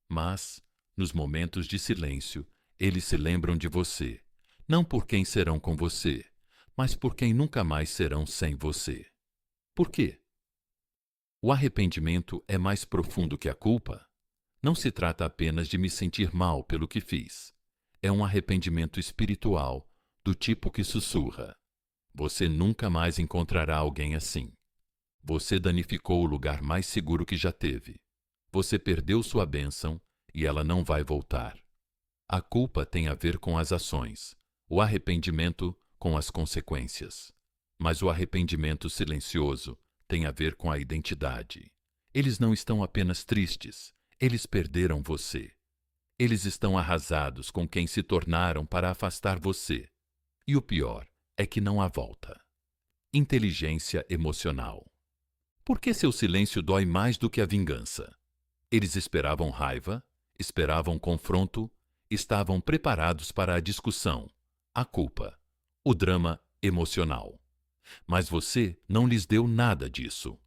Mas, nos momentos de silêncio, eles se lembram de você, não por quem serão com você, mas por quem nunca mais serão sem você. Por quê? O arrependimento é mais profundo que a culpa? Não se trata apenas de me sentir mal pelo que fiz. É um arrependimento espiritual, do tipo que sussurra: você nunca mais encontrará alguém assim. Você danificou o lugar mais seguro que já teve. Você perdeu sua bênção e ela não vai voltar. A culpa tem a ver com as ações, o arrependimento com as consequências. Mas o arrependimento silencioso tem a ver com a identidade. Eles não estão apenas tristes, eles perderam você. Eles estão arrasados com quem se tornaram para afastar você. E o pior é que não há volta. Inteligência emocional. Por que seu silêncio dói mais do que a vingança? Eles esperavam raiva, esperavam confronto, estavam preparados para a discussão, a culpa, o drama emocional. Mas você não lhes deu nada disso.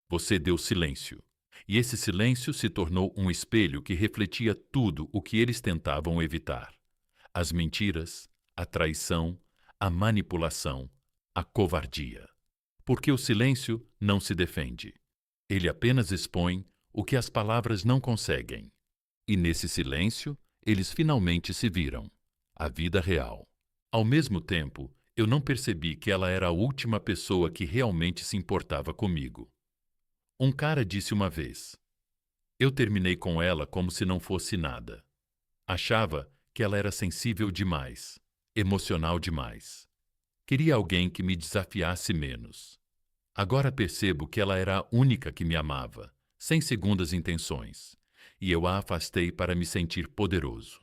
Você deu silêncio. E esse silêncio se tornou um espelho que refletia tudo o que eles tentavam evitar: as mentiras, a traição, a manipulação, a covardia. Porque o silêncio não se defende. Ele apenas expõe o que as palavras não conseguem. E nesse silêncio, eles finalmente se viram. A vida real. Ao mesmo tempo, eu não percebi que ela era a última pessoa que realmente se importava comigo. Um cara disse uma vez: eu terminei com ela como se não fosse nada. Achava que ela era sensível demais, emocional demais. Queria alguém que me desafiasse menos. Agora percebo que ela era a única que me amava, sem segundas intenções, e eu a afastei para me sentir poderoso.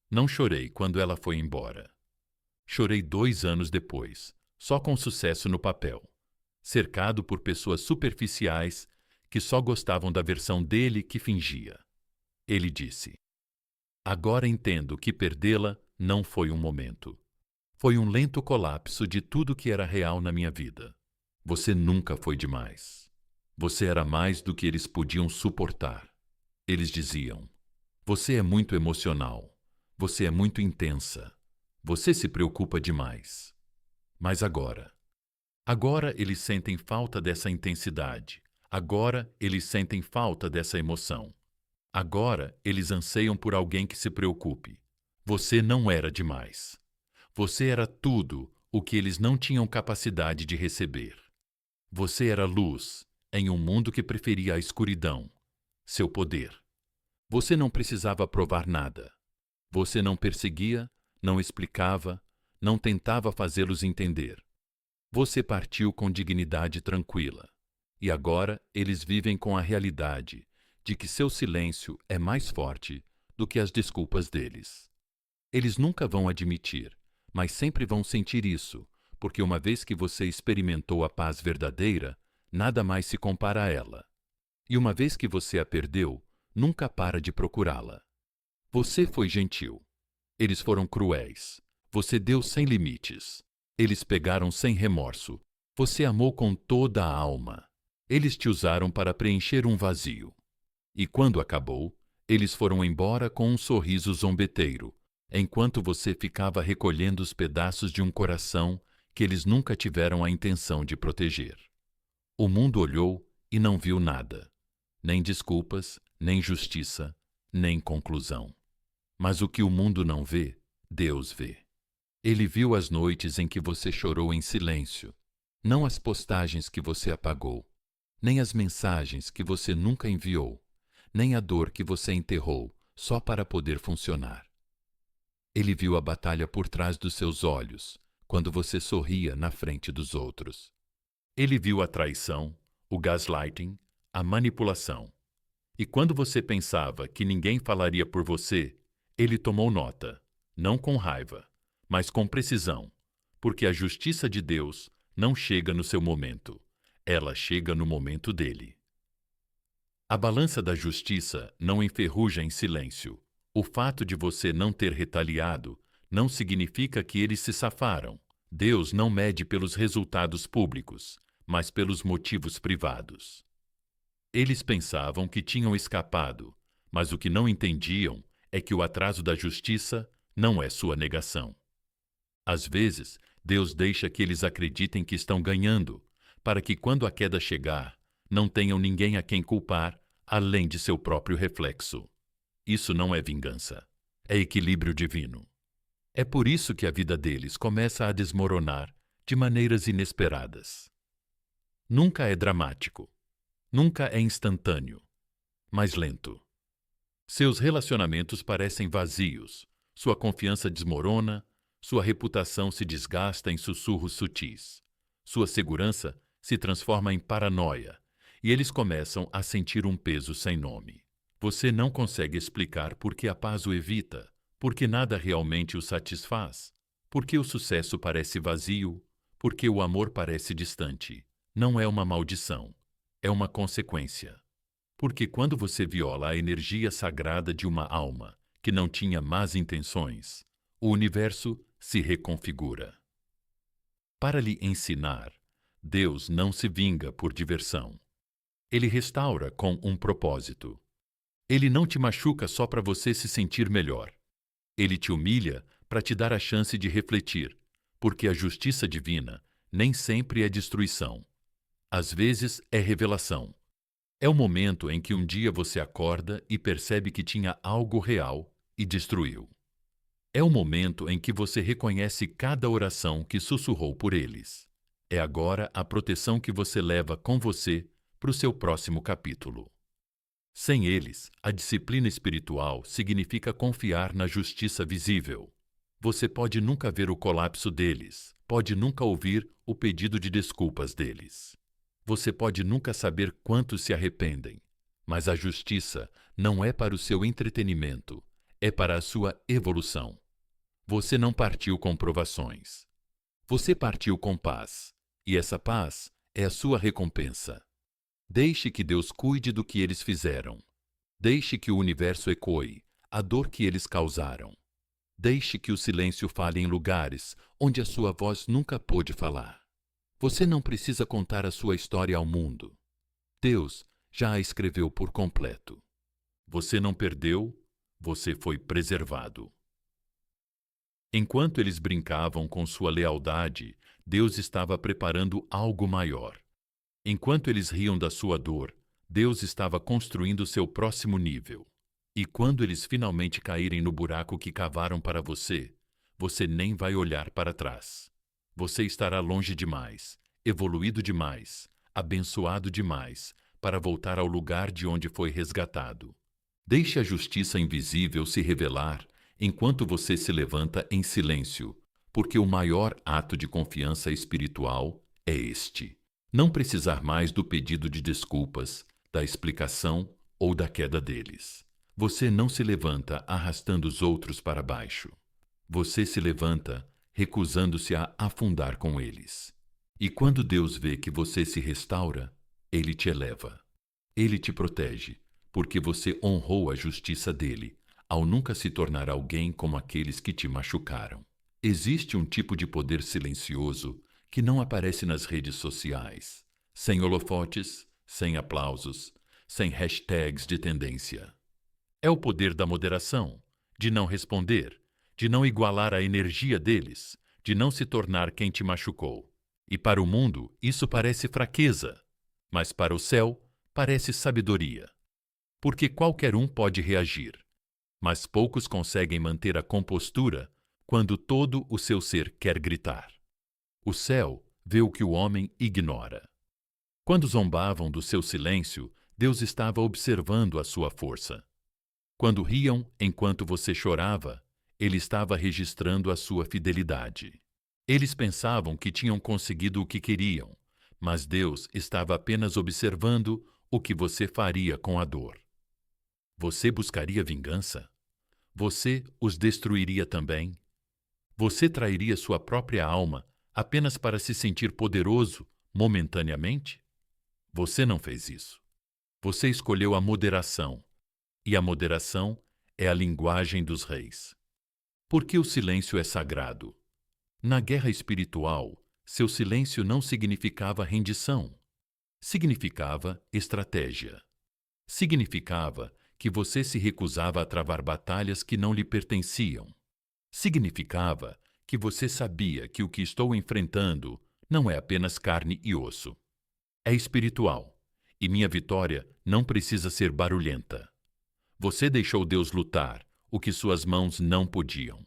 Não chorei quando ela foi embora. Chorei 2 anos depois, só com sucesso no papel, cercado por pessoas superficiais que só gostavam da versão dele que fingia. Ele disse: agora entendo que perdê-la não foi um momento. Foi um lento colapso de tudo que era real na minha vida. Você nunca foi demais. Você era mais do que eles podiam suportar. Eles diziam: você é muito emocional. Você é muito intensa. Você se preocupa demais. Mas agora eles sentem falta dessa intensidade. Agora eles sentem falta dessa emoção. Agora eles anseiam por alguém que se preocupe. Você não era demais. Você era tudo o que eles não tinham capacidade de receber. Você era luz em um mundo que preferia a escuridão, seu poder. Você não precisava provar nada. Você não perseguia, não explicava, não tentava fazê-los entender. Você partiu com dignidade tranquila. E agora eles vivem com a realidade de que seu silêncio é mais forte do que as desculpas deles. Eles nunca vão admitir, mas sempre vão sentir isso, porque uma vez que você experimentou a paz verdadeira, nada mais se compara a ela. E uma vez que você a perdeu, nunca para de procurá-la. Você foi gentil. Eles foram cruéis. Você deu sem limites. Eles pegaram sem remorso. Você amou com toda a alma. Eles te usaram para preencher um vazio. E quando acabou, eles foram embora com um sorriso zombeteiro, enquanto você ficava recolhendo os pedaços de um coração que eles nunca tiveram a intenção de proteger. O mundo olhou e não viu nada. Nem desculpas, nem justiça, nem conclusão. Mas o que o mundo não vê, Deus vê. Ele viu as noites em que você chorou em silêncio, não as postagens que você apagou, nem as mensagens que você nunca enviou, nem a dor que você enterrou só para poder funcionar. Ele viu a batalha por trás dos seus olhos, quando você sorria na frente dos outros. Ele viu a traição, o gaslighting, a manipulação. E quando você pensava que ninguém falaria por você, ele tomou nota, não com raiva, mas com precisão, porque a justiça de Deus não chega no seu momento, ela chega no momento dele. A balança da justiça não enferruja em silêncio. O fato de você não ter retaliado não significa que eles se safaram. Deus não mede pelos resultados públicos, mas pelos motivos privados. Eles pensavam que tinham escapado, mas o que não entendiam é que o atraso da justiça não é sua negação. Às vezes, Deus deixa que eles acreditem que estão ganhando, para que quando a queda chegar, não tenham ninguém a quem culpar, além de seu próprio reflexo. Isso não é vingança, é equilíbrio divino. É por isso que a vida deles começa a desmoronar de maneiras inesperadas. Nunca é dramático, nunca é instantâneo, mas lento. Seus relacionamentos parecem vazios, sua confiança desmorona, sua reputação se desgasta em sussurros sutis. Sua segurança se transforma em paranoia, e eles começam a sentir um peso sem nome. Você não consegue explicar por que a paz o evita, por que nada realmente o satisfaz, por que o sucesso parece vazio, por que o amor parece distante. Não é uma maldição, é uma consequência. Porque quando você viola a energia sagrada de uma alma que não tinha más intenções, o universo se reconfigura. Para lhe ensinar, Deus não se vinga por diversão. Ele restaura com um propósito. Ele não te machuca só para você se sentir melhor. Ele te humilha para te dar a chance de refletir, porque a justiça divina nem sempre é destruição. Às vezes é revelação. É o momento em que um dia você acorda e percebe que tinha algo real e destruiu. É o momento em que você reconhece cada oração que sussurrou por eles. É agora a proteção que você leva com você para o seu próximo capítulo. Sem eles, a disciplina espiritual significa confiar na justiça visível. Você pode nunca ver o colapso deles, pode nunca ouvir o pedido de desculpas deles. Você pode nunca saber quantos se arrependem, mas a justiça não é para o seu entretenimento, é para a sua evolução. Você não partiu com provações. Você partiu com paz, e essa paz é a sua recompensa. Deixe que Deus cuide do que eles fizeram. Deixe que o universo ecoe a dor que eles causaram. Deixe que o silêncio fale em lugares onde a sua voz nunca pôde falar. Você não precisa contar a sua história ao mundo. Deus já a escreveu por completo. Você não perdeu, você foi preservado. Enquanto eles brincavam com sua lealdade, Deus estava preparando algo maior. Enquanto eles riam da sua dor, Deus estava construindo seu próximo nível. E quando eles finalmente caírem no buraco que cavaram para você, você nem vai olhar para trás. Você estará longe demais, evoluído demais, abençoado demais, para voltar ao lugar de onde foi resgatado. Deixe a justiça invisível se revelar enquanto você se levanta em silêncio, porque o maior ato de confiança espiritual é este: não precisar mais do pedido de desculpas, da explicação ou da queda deles. Você não se levanta arrastando os outros para baixo. Você se levanta recusando-se a afundar com eles. E quando Deus vê que você se restaura, Ele te eleva. Ele te protege, porque você honrou a justiça dele, ao nunca se tornar alguém como aqueles que te machucaram. Existe um tipo de poder silencioso que não aparece nas redes sociais, sem holofotes, sem aplausos, sem hashtags de tendência. É o poder da moderação, de não responder, de não igualar a energia deles, de não se tornar quem te machucou. E para o mundo isso parece fraqueza, mas para o céu parece sabedoria. Porque qualquer um pode reagir, mas poucos conseguem manter a compostura quando todo o seu ser quer gritar. O céu vê o que o homem ignora. Quando zombavam do seu silêncio, Deus estava observando a sua força. Quando riam enquanto você chorava, Ele estava registrando a sua fidelidade. Eles pensavam que tinham conseguido o que queriam, mas Deus estava apenas observando o que você faria com a dor. Você buscaria vingança? Você os destruiria também? Você trairia sua própria alma apenas para se sentir poderoso momentaneamente? Você não fez isso. Você escolheu a moderação, e a moderação é a linguagem dos reis. Por que o silêncio é sagrado? Na guerra espiritual, seu silêncio não significava rendição. Significava estratégia. Significava que você se recusava a travar batalhas que não lhe pertenciam. Significava que você sabia que o que estou enfrentando não é apenas carne e osso. É espiritual, e minha vitória não precisa ser barulhenta. Você deixou Deus lutar o que suas mãos não podiam.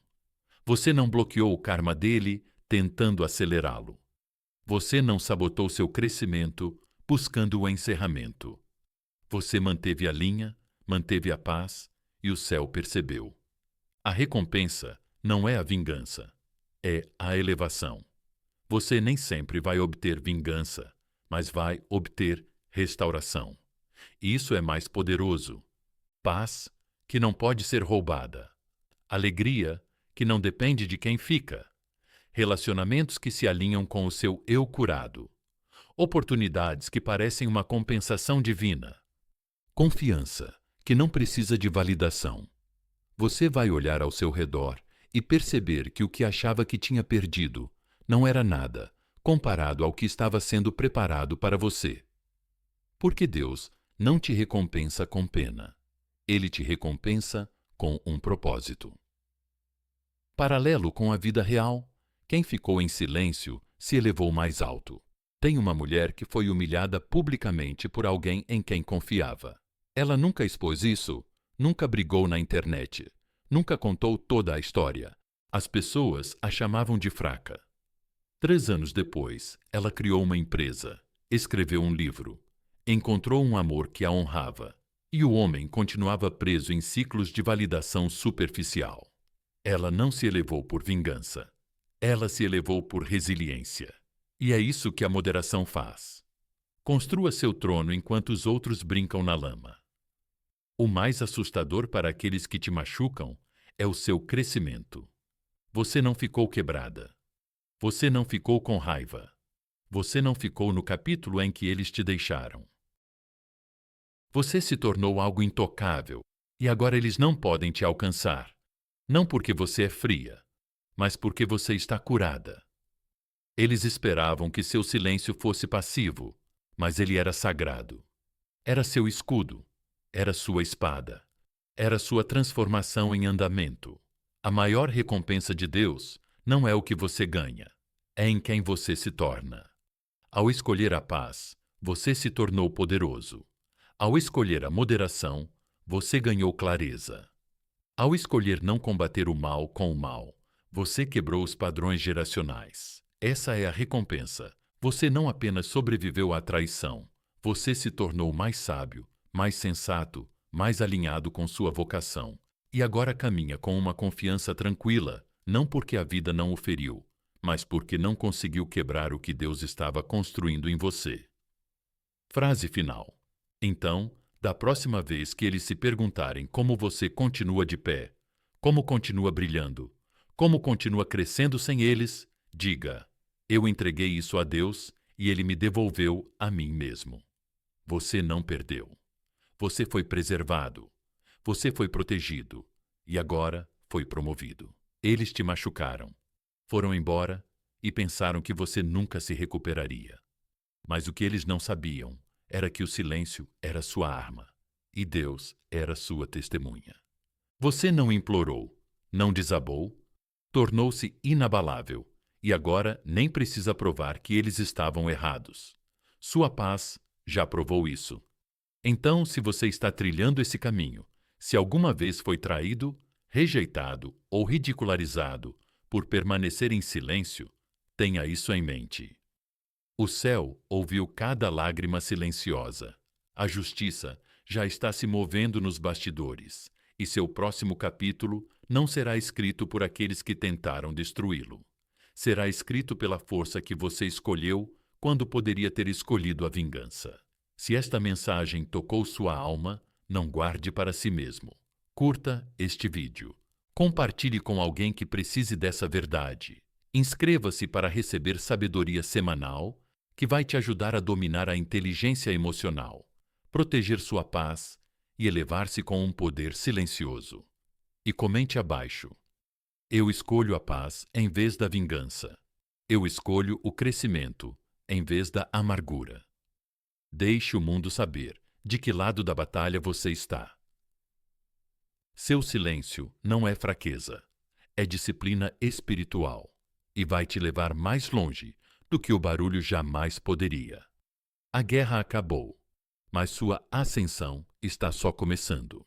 Você não bloqueou o karma dele tentando acelerá-lo. Você não sabotou seu crescimento buscando o encerramento. Você manteve a linha, manteve a paz e o céu percebeu. A recompensa não é a vingança, é a elevação. Você nem sempre vai obter vingança, mas vai obter restauração. E isso é mais poderoso. Paz que não pode ser roubada. Alegria que não depende de quem fica. Relacionamentos que se alinham com o seu eu curado. Oportunidades que parecem uma compensação divina. Confiança que não precisa de validação. Você vai olhar ao seu redor e perceber que o que achava que tinha perdido não era nada comparado ao que estava sendo preparado para você. Porque Deus não te recompensa com pena. Ele te recompensa com um propósito. Paralelo com a vida real, quem ficou em silêncio se elevou mais alto. Tem uma mulher que foi humilhada publicamente por alguém em quem confiava. Ela nunca expôs isso, nunca brigou na internet, nunca contou toda a história. As pessoas a chamavam de fraca. 3 anos depois, ela criou uma empresa, escreveu um livro, encontrou um amor que a honrava, e o homem continuava preso em ciclos de validação superficial. Ela não se elevou por vingança. Ela se elevou por resiliência. E é isso que a moderação faz. Construa seu trono enquanto os outros brincam na lama. O mais assustador para aqueles que te machucam é o seu crescimento. Você não ficou quebrada. Você não ficou com raiva. Você não ficou no capítulo em que eles te deixaram. Você se tornou algo intocável e agora eles não podem te alcançar. Não porque você é fria, mas porque você está curada. Eles esperavam que seu silêncio fosse passivo, mas ele era sagrado. Era seu escudo, era sua espada, era sua transformação em andamento. A maior recompensa de Deus não é o que você ganha, é em quem você se torna. Ao escolher a paz, você se tornou poderoso. Ao escolher a moderação, você ganhou clareza. Ao escolher não combater o mal com o mal, você quebrou os padrões geracionais. Essa é a recompensa. Você não apenas sobreviveu à traição, você se tornou mais sábio, mais sensato, mais alinhado com sua vocação. E agora caminha com uma confiança tranquila, não porque a vida não o feriu, mas porque não conseguiu quebrar o que Deus estava construindo em você. Frase final. Então, da próxima vez que eles se perguntarem como você continua de pé, como continua brilhando, como continua crescendo sem eles, diga: eu entreguei isso a Deus e Ele me devolveu a mim mesmo. Você não perdeu. Você foi preservado. Você foi protegido. E agora foi promovido. Eles te machucaram. Foram embora e pensaram que você nunca se recuperaria. Mas o que eles não sabiam era que o silêncio era sua arma e Deus era sua testemunha. Você não implorou, não desabou, tornou-se inabalável e agora nem precisa provar que eles estavam errados. Sua paz já provou isso. Então, se você está trilhando esse caminho, se alguma vez foi traído, rejeitado ou ridicularizado, por permanecer em silêncio, tenha isso em mente. O céu ouviu cada lágrima silenciosa. A justiça já está se movendo nos bastidores, e seu próximo capítulo não será escrito por aqueles que tentaram destruí-lo. Será escrito pela força que você escolheu quando poderia ter escolhido a vingança. Se esta mensagem tocou sua alma, não guarde para si mesmo. Curta este vídeo. Compartilhe com alguém que precise dessa verdade. Inscreva-se para receber sabedoria semanal que vai te ajudar a dominar a inteligência emocional, proteger sua paz e elevar-se com um poder silencioso. E comente abaixo. Eu escolho a paz em vez da vingança. Eu escolho o crescimento em vez da amargura. Deixe o mundo saber de que lado da batalha você está. Seu silêncio não é fraqueza, é disciplina espiritual e vai te levar mais longe do que o barulho jamais poderia. A guerra acabou, mas sua ascensão está só começando.